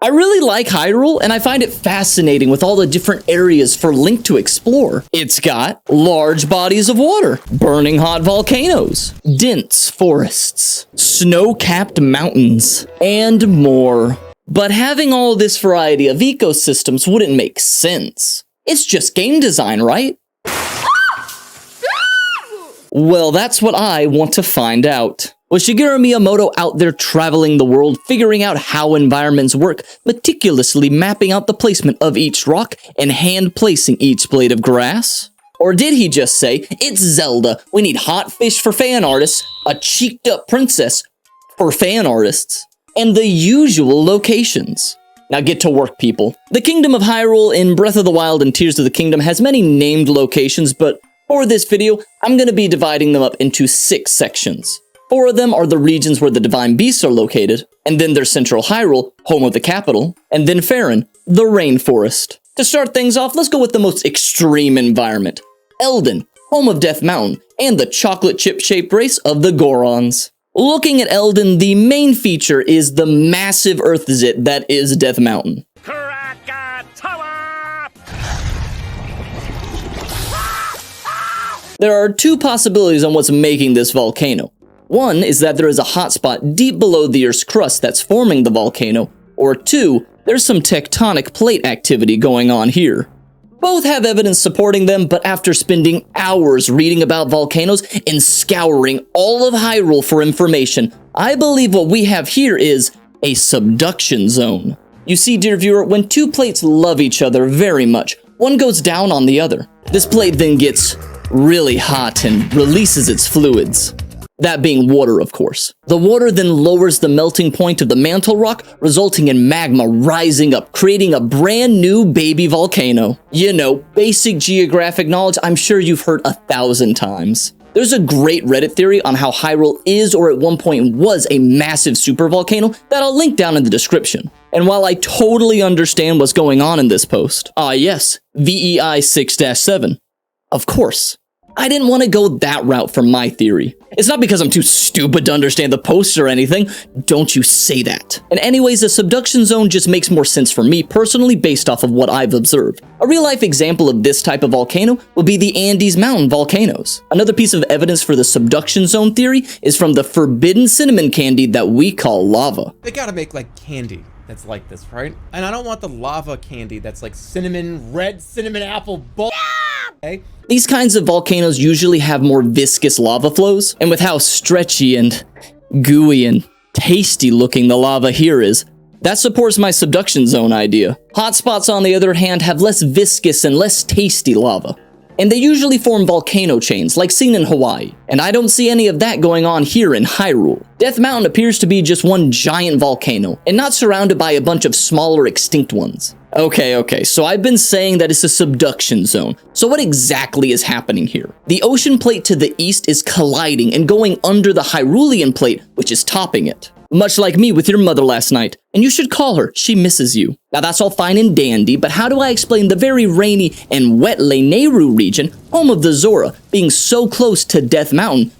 I really like Hyrule, and I find it fascinating with all the different areas for Link to explore. It's got large bodies of water, burning hot volcanoes, dense forests, snow-capped mountains, and more. But having all this variety of ecosystems wouldn't make sense. It's just game design, right? Well, that's what I want to find out. Was Shigeru Miyamoto out there traveling the world, figuring out how environments work, meticulously mapping out the placement of each rock, and hand-placing each blade of grass? Or did he just say, it's Zelda, we need hot fish for fan artists, a cheeked-up princess for fan artists, and the usual locations? Now get to work, people. The Kingdom of Hyrule in Breath of the Wild and Tears of the Kingdom has many named locations, but for this video, I'm going to be dividing them up into 6 sections. 4 of them are the regions where the Divine Beasts are located, and then there's Central Hyrule, home of the capital, and then Faron, the rainforest. To start things off, let's go with the most extreme environment. Eldin, home of Death Mountain, and the chocolate chip-shaped race of the Gorons. Looking at Eldin, the main feature is the massive earth zit that is Death Mountain. There are 2 possibilities on what's making this volcano. One is that there is a hotspot deep below the Earth's crust that's forming the volcano, or 2, there's some tectonic plate activity going on here. Both have evidence supporting them, but after spending hours reading about volcanoes and scouring all of Hyrule for information, I believe what we have here is a subduction zone. You see, dear viewer, when 2 plates love each other very much, one goes down on the other. This plate then gets really hot and releases its fluids. That being water, of course. The water then lowers the melting point of the mantle rock, resulting in magma rising up, creating a brand new baby volcano. You know, basic geographic knowledge I'm sure you've heard 1,000 times. There's a great Reddit theory on how Hyrule is or at one point was a massive supervolcano that I'll link down in the description. And while I totally understand what's going on in this post, yes, VEI 6-7. Of course. I didn't want to go that route for my theory. It's not because I'm too stupid to understand the post or anything. Don't you say that. And anyways, the subduction zone just makes more sense for me personally based off of what I've observed. A real-life example of this type of volcano would be the Andes Mountain volcanoes. Another piece of evidence for the subduction zone theory is from the forbidden cinnamon candy that we call lava. They gotta make like candy that's like this, right? And I don't want the lava candy that's like cinnamon, red cinnamon apple bull. Okay? These kinds of volcanoes usually have more viscous lava flows, and with how stretchy and gooey and tasty looking the lava here is, that supports my subduction zone idea. Hotspots, on the other hand, have less viscous and less tasty lava, and they usually form volcano chains like seen in Hawaii, and I don't see any of that going on here in Hyrule. Death Mountain appears to be just one giant volcano, and not surrounded by a bunch of smaller extinct ones. Okay, so I've been saying that it's a subduction zone. So what exactly is happening here? The ocean plate to the east is colliding and going under the Hyrulean plate, which is topping it. Much like me with your mother last night. And you should call her, she misses you. Now that's all fine and dandy, but how do I explain the very rainy and wet Lanayru region, home of the Zora, being so close to Death Mountain?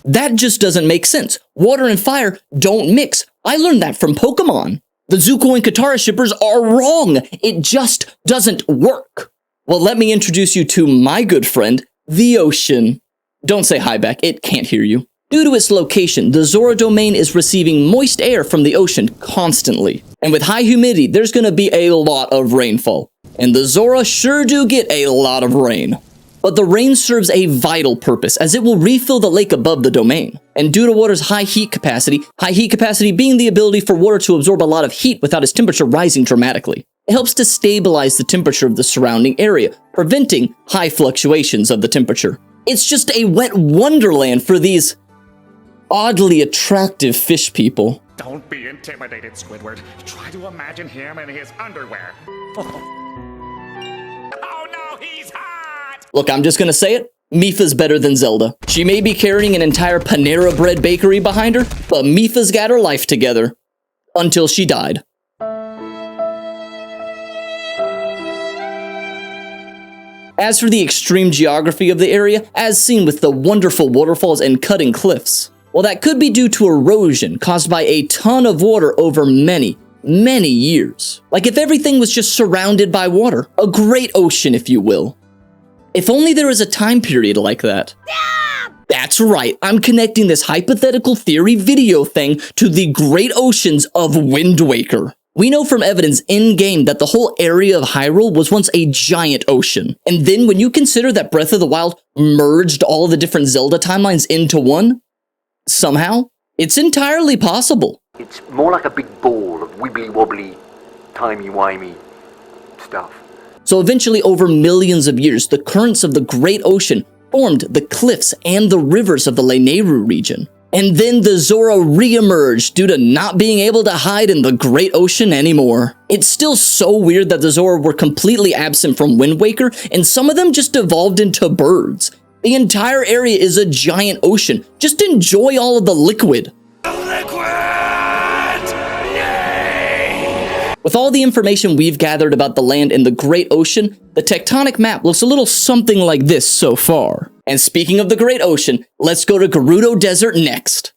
That just doesn't make sense. Water and fire don't mix. I learned that from Pokemon. The Zuko and Katara shippers are wrong. It just doesn't work. Well, let me introduce you to my good friend, the ocean. Don't say hi back, it can't hear you. Due to its location, the Zora domain is receiving moist air from the ocean constantly. And with high humidity, there's gonna be a lot of rainfall. And the Zora sure do get a lot of rain. But the rain serves a vital purpose, as it will refill the lake above the domain. And due to water's high heat capacity being the ability for water to absorb a lot of heat without its temperature rising dramatically, it helps to stabilize the temperature of the surrounding area, preventing high fluctuations of the temperature. It's just a wet wonderland for these oddly attractive fish people. Don't be intimidated, Squidward. Try to imagine him in his underwear. Oh no, he's hot! Look, I'm just gonna say it. Mipha's better than Zelda. She may be carrying an entire Panera Bread bakery behind her, but Mipha's got her life together. Until she died. As for the extreme geography of the area, as seen with the wonderful waterfalls and cutting cliffs, well, that could be due to erosion caused by a ton of water over many, many years. Like if everything was just surrounded by water. A great ocean, if you will. If only there was a time period like that. That's right, I'm connecting this hypothetical theory video thing to the great oceans of Wind Waker. We know from evidence in-game that the whole area of Hyrule was once a giant ocean. And then when you consider that Breath of the Wild merged all of the different Zelda timelines into one, somehow, it's entirely possible. It's more like a big ball of wibbly-wobbly, timey-wimey stuff. So eventually, over millions of years, the currents of the Great Ocean formed the cliffs and the rivers of the Lanayru region. And then the Zora re-emerged due to not being able to hide in the Great Ocean anymore. It's still so weird that the Zora were completely absent from Wind Waker, and some of them just evolved into birds. The entire area is a giant ocean. Just enjoy all of the liquid. With all the information we've gathered about the land in the Great Ocean, the tectonic map looks a little something like this so far. And speaking of the Great Ocean, let's go to Gerudo Desert next.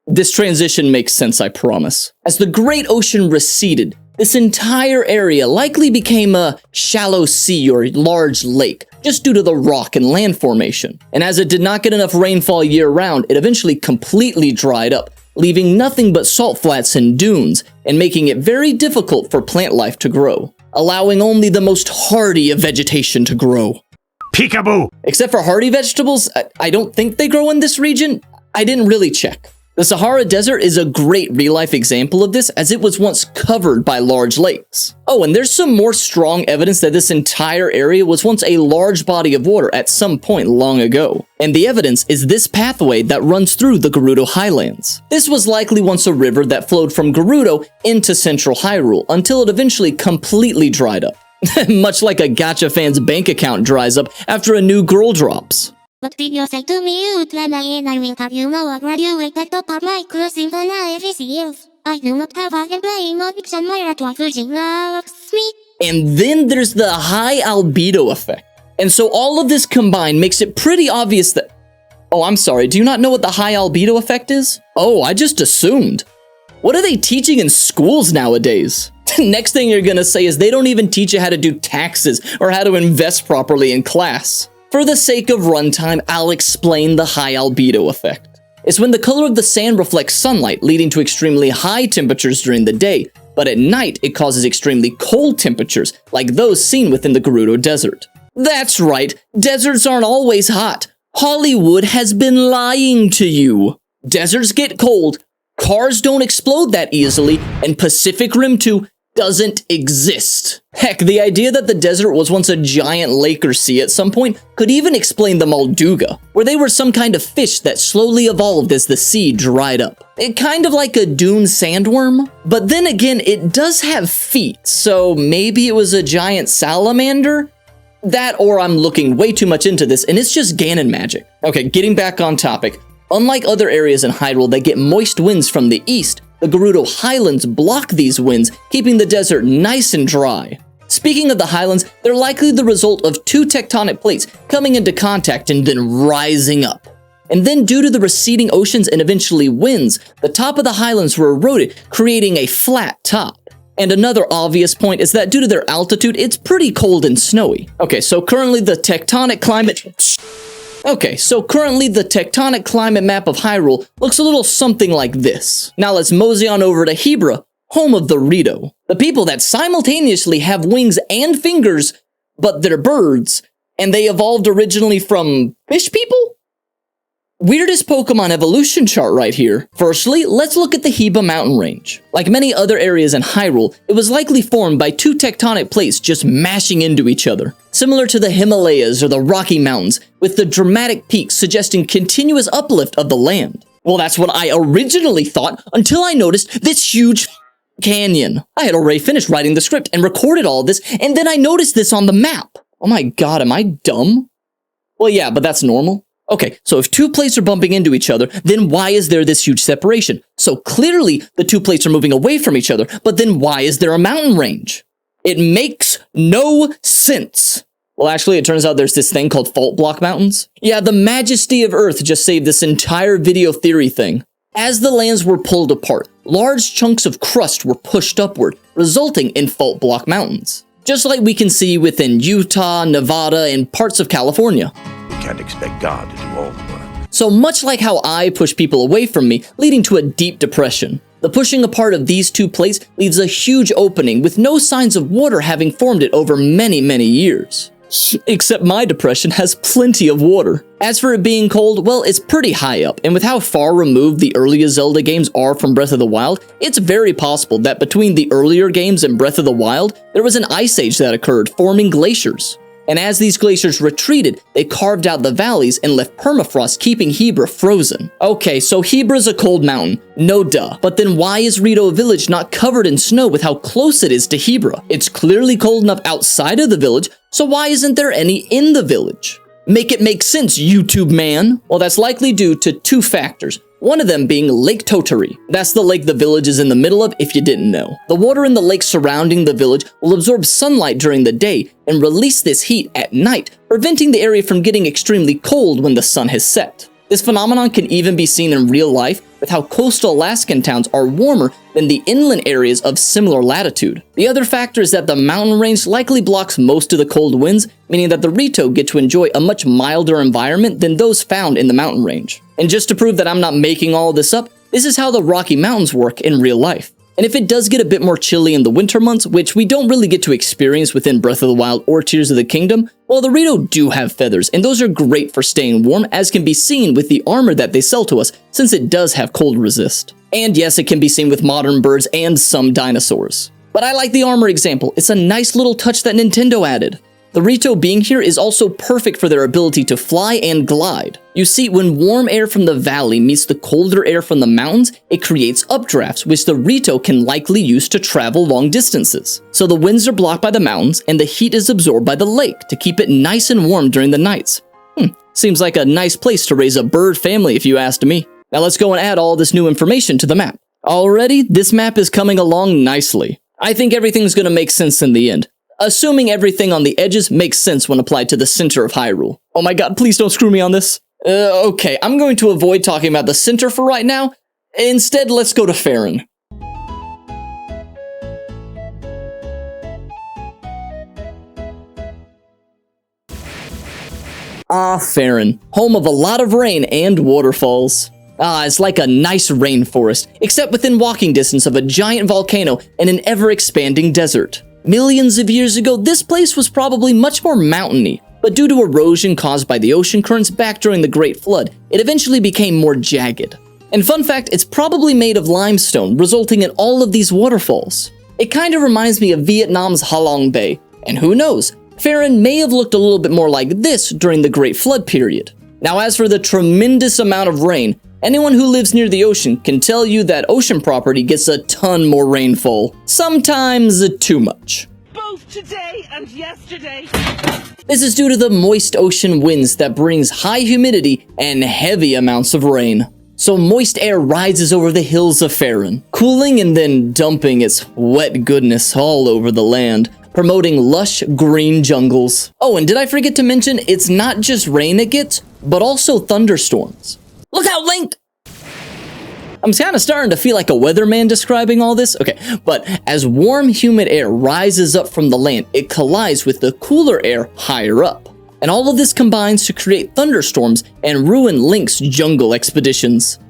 This transition makes sense, I promise. As the Great Ocean receded, this entire area likely became a shallow sea or large lake, just due to the rock and land formation. And as it did not get enough rainfall year-round, it eventually completely dried up, leaving nothing but salt flats and dunes, and making it very difficult for plant life to grow, allowing only the most hardy of vegetation to grow. Peekaboo! Except for hardy vegetables, I don't think they grow in this region. I didn't really check. The Sahara Desert is a great real-life example of this, as it was once covered by large lakes. Oh, and there's some more strong evidence that this entire area was once a large body of water at some point long ago. And the evidence is this pathway that runs through the Gerudo Highlands. This was likely once a river that flowed from Gerudo into central Hyrule, until it eventually completely dried up. Much like a gacha fan's bank account dries up after a new girl drops. What did you say to me, Utlana, and I will have you know I graduate at top of my class in the every years. I do not have a brain or fiction, my virgin loves me. And then there's the high albedo effect. And so all of this combined makes it pretty obvious that... Oh, I'm sorry, do you not know what the high albedo effect is? Oh, I just assumed. What are they teaching in schools nowadays? Next thing you're gonna say is they don't even teach you how to do taxes or how to invest properly in class. For the sake of runtime, I'll explain the high albedo effect. It's when the color of the sand reflects sunlight, leading to extremely high temperatures during the day, but at night it causes extremely cold temperatures, like those seen within the Gerudo Desert. That's right, deserts aren't always hot. Hollywood has been lying to you. Deserts get cold, cars don't explode that easily, and Pacific Rim 2 doesn't exist. Heck, the idea that the desert was once a giant lake or sea at some point could even explain the Molduga, where they were some kind of fish that slowly evolved as the sea dried up. Kind of like a dune sandworm. But then again, it does have feet, so maybe it was a giant salamander? That, or I'm looking way too much into this and it's just Ganon magic. Okay, getting back on topic. Unlike other areas in Hyrule that get moist winds from the east, the Gerudo Highlands block these winds, keeping the desert nice and dry. Speaking of the highlands, they're likely the result of two tectonic plates coming into contact and then rising up. And then due to the receding oceans and eventually winds, the top of the highlands were eroded, creating a flat top. And another obvious point is that due to their altitude, it's pretty cold and snowy. Okay, so currently the tectonic climate map of Hyrule looks a little something like this. Now let's mosey on over to Hebra, home of the Rito. The people that simultaneously have wings and fingers, but they're birds, and they evolved originally from fish people? Weirdest Pokemon evolution chart right here. Firstly, let's look at the Hebra mountain range. Like many other areas in Hyrule, it was likely formed by two tectonic plates just mashing into each other. Similar to the Himalayas or the Rocky Mountains, with the dramatic peaks suggesting continuous uplift of the land. Well, that's what I originally thought until I noticed this huge canyon. I had already finished writing the script and recorded all of this, and then I noticed this on the map. Oh my god, am I dumb? Well, yeah, but that's normal. Okay, so if two plates are bumping into each other, then why is there this huge separation? So clearly, the two plates are moving away from each other, but then why is there a mountain range? It makes no sense. Well, actually, it turns out there's this thing called fault block mountains. Yeah, the majesty of Earth just saved this entire video theory thing. As the lands were pulled apart, large chunks of crust were pushed upward, resulting in fault block mountains. Just like we can see within Utah, Nevada, and parts of California. We can't expect God to do all the work. So much like how I push people away from me, leading to a deep depression. The pushing apart of these two plates leaves a huge opening with no signs of water having formed it over many, many years. Except my depression has plenty of water. As for it being cold, well, it's pretty high up, and with how far removed the earlier Zelda games are from Breath of the Wild, it's very possible that between the earlier games and Breath of the Wild, there was an ice age that occurred, forming glaciers. And as these glaciers retreated, they carved out the valleys and left permafrost, keeping Hebra frozen. Okay, so Hebra's a cold mountain, no duh. But then why is Rito Village not covered in snow with how close it is to Hebra? It's clearly cold enough outside of the village, so why isn't there any in the village? Make it make sense, YouTube man! Well, that's likely due to two factors. One of them being Lake Totari. That's the lake the village is in the middle of, if you didn't know. The water in the lake surrounding the village will absorb sunlight during the day and release this heat at night, preventing the area from getting extremely cold when the sun has set. This phenomenon can even be seen in real life with how coastal Alaskan towns are warmer than the inland areas of similar latitude. The other factor is that the mountain range likely blocks most of the cold winds, meaning that the Rito get to enjoy a much milder environment than those found in the mountain range. And just to prove that I'm not making all of this up, this is how the Rocky Mountains work in real life. And if it does get a bit more chilly in the winter months, which we don't really get to experience within Breath of the Wild or Tears of the Kingdom, well, the Rito do have feathers, and those are great for staying warm, as can be seen with the armor that they sell to us, since it does have cold resist. And yes, it can be seen with modern birds and some dinosaurs. But I like the armor example. It's a nice little touch that Nintendo added. The Rito being here is also perfect for their ability to fly and glide. You see, when warm air from the valley meets the colder air from the mountains, it creates updrafts, which the Rito can likely use to travel long distances. So the winds are blocked by the mountains, and the heat is absorbed by the lake to keep it nice and warm during the nights. Seems like a nice place to raise a bird family if you asked me. Now let's go and add all this new information to the map. Already, this map is coming along nicely. I think everything's gonna make sense in the end. Assuming everything on the edges makes sense when applied to the center of Hyrule. Oh my god, please don't screw me on this. Okay, I'm going to avoid talking about the center for right now. Instead, let's go to Faron. Faron, home of a lot of rain and waterfalls. It's like a nice rainforest, except within walking distance of a giant volcano and an ever-expanding desert. Millions of years ago, this place was probably much more mountainy, but due to erosion caused by the ocean currents back during the Great Flood, it eventually became more jagged. And fun fact, it's probably made of limestone, resulting in all of these waterfalls. It kind of reminds me of Vietnam's Ha Long Bay, and who knows, Faron may have looked a little bit more like this during the Great Flood period. Now as for the tremendous amount of rain, anyone who lives near the ocean can tell you that ocean property gets a ton more rainfall. Sometimes too much. Both today and yesterday. This is due to the moist ocean winds that brings high humidity and heavy amounts of rain. So moist air rises over the hills of Faron, cooling and then dumping its wet goodness all over the land, promoting lush green jungles. Oh, and did I forget to mention, it's not just rain it gets, but also thunderstorms. Look out, Link! I'm kind of starting to feel like a weatherman describing all this. Okay, but as warm, humid air rises up from the land, it collides with the cooler air higher up. And all of this combines to create thunderstorms and ruin Link's jungle expeditions.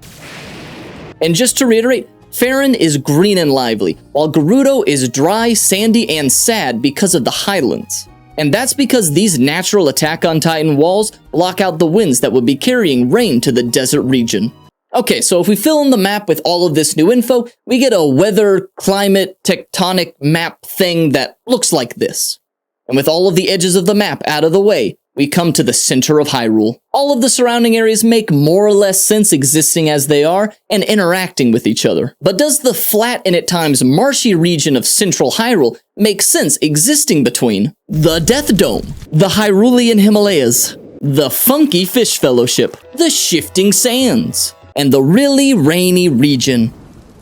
And just to reiterate, Faron is green and lively, while Gerudo is dry, sandy, and sad because of the highlands. And that's because these natural Attack on Titan walls block out the winds that would be carrying rain to the desert region. Okay, so if we fill in the map with all of this new info, we get a weather, climate, tectonic map thing that looks like this. And with all of the edges of the map out of the way, we come to the center of Hyrule. All of the surrounding areas make more or less sense existing as they are and interacting with each other. But does the flat and at times marshy region of central Hyrule make sense existing between the Death Dome, the Hyrulean Himalayas, the Funky Fish Fellowship, the Shifting Sands, and the really rainy region?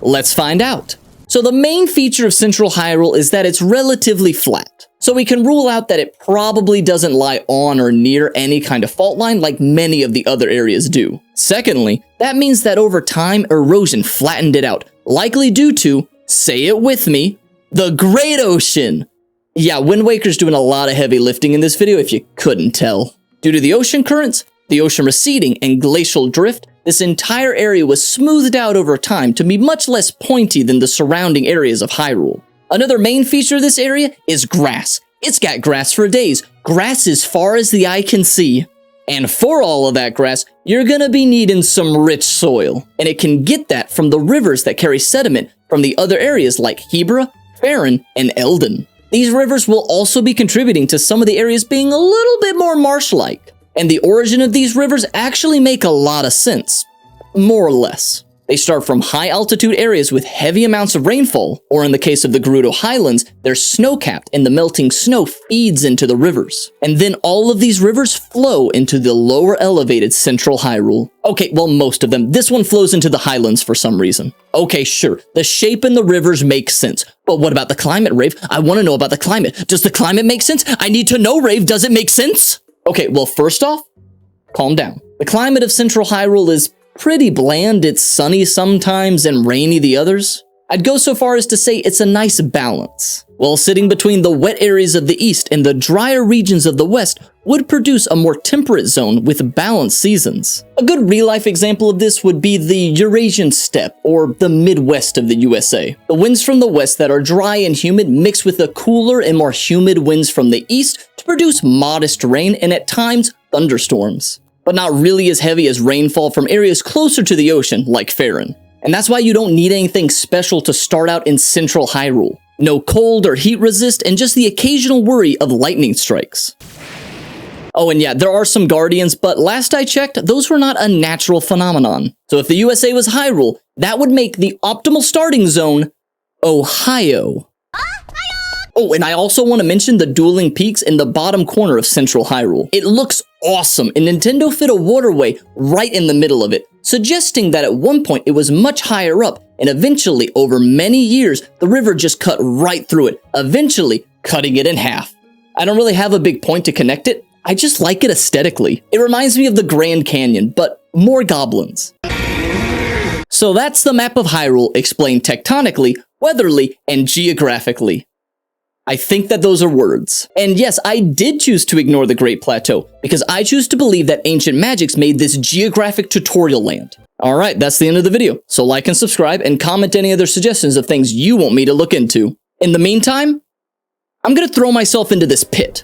Let's find out. So the main feature of Central Hyrule is that it's relatively flat. So we can rule out that it probably doesn't lie on or near any kind of fault line like many of the other areas do. Secondly, that means that over time, erosion flattened it out, likely due to, say it with me, the Great Ocean. Yeah, Wind Waker's doing a lot of heavy lifting in this video if you couldn't tell. Due to the ocean currents, the ocean receding, and glacial drift, this entire area was smoothed out over time to be much less pointy than the surrounding areas of Hyrule. Another main feature of this area is grass. It's got grass for days, grass as far as the eye can see. And for all of that grass, you're gonna be needing some rich soil. And it can get that from the rivers that carry sediment from the other areas like Hebra, Faron, and Eldon. These rivers will also be contributing to some of the areas being a little bit more marsh-like. And the origin of these rivers actually make a lot of sense. More or less. They start from high-altitude areas with heavy amounts of rainfall, or in the case of the Gerudo Highlands, they're snow-capped and the melting snow feeds into the rivers. And then all of these rivers flow into the lower elevated Central Hyrule. Okay, well, most of them. This one flows into the Highlands for some reason. Okay, sure, the shape in the rivers makes sense. But what about the climate, Rave? I want to know about the climate. Does the climate make sense? I need to know, Rave, does it make sense? Okay, well, first off, calm down. The climate of Central Hyrule is pretty bland. It's sunny sometimes and rainy the others. I'd go so far as to say it's a nice balance. While sitting between the wet areas of the east and the drier regions of the west would produce a more temperate zone with balanced seasons. A good real-life example of this would be the Eurasian steppe, or the Midwest of the USA. The winds from the west that are dry and humid mix with the cooler and more humid winds from the east to produce modest rain and at times thunderstorms, but not really as heavy as rainfall from areas closer to the ocean like Faron. And that's why you don't need anything special to start out in Central Hyrule. No cold or heat resist, and just the occasional worry of lightning strikes. Oh, and yeah, there are some guardians, but last I checked, those were not a natural phenomenon. So if the USA was Hyrule, that would make the optimal starting zone Ohio. Oh, and I also want to mention the dueling peaks in the bottom corner of Central Hyrule. It looks awesome, and Nintendo fit a waterway right in the middle of it, suggesting that at one point it was much higher up, and eventually, over many years, the river just cut right through it, eventually cutting it in half. I don't really have a big point to connect it, I just like it aesthetically. It reminds me of the Grand Canyon, but more goblins. So that's the map of Hyrule explained tectonically, weatherly, and geographically. I think that those are words. And yes, I did choose to ignore the Great Plateau, because I choose to believe that Ancient Magics made this geographic tutorial land. Alright, that's the end of the video, so like and subscribe, and comment any other suggestions of things you want me to look into. In the meantime, I'm gonna throw myself into this pit.